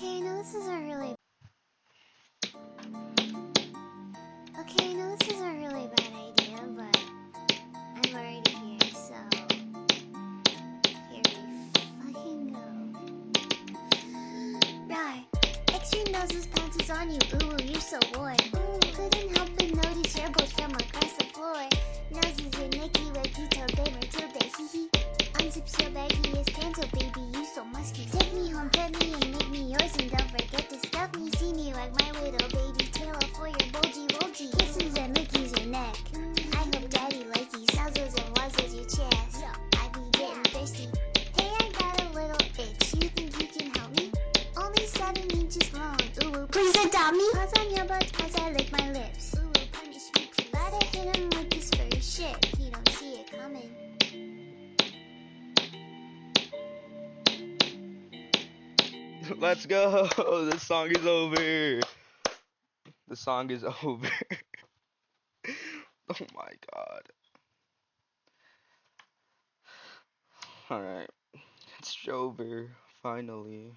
Okay, I know this is a really... Okay, I know this is a really bad idea, but I'm already here, so... Here we fucking go. Rawr. Extreme noses pounces on you, ooh, you're so warm. Couldn't help but notice your both from across the floor. Noses are Nicky with detail, gamer, tilde, hee hee. Unzips your baggiest pants, oh baby, you so musky. Take me home, pet me, and make me yours, and don't forget to stuff me. See me like my little baby tail for your bulgy wulgy. Kisses and lickies your neck. I hope daddy likey nuzzles and wuzzles your chest. I be getting thirsty. Hey, I got a little itch. You think you can help me? Only 7 inches long. Ooh, please adopt me. Paws on your butt as I lick my lips. Ooh, punish me, please. Gotta hit him with this furry shit. He don't see it coming. Let's go. The song is over. The song is over. Oh my god. Alright. It's over. Finally.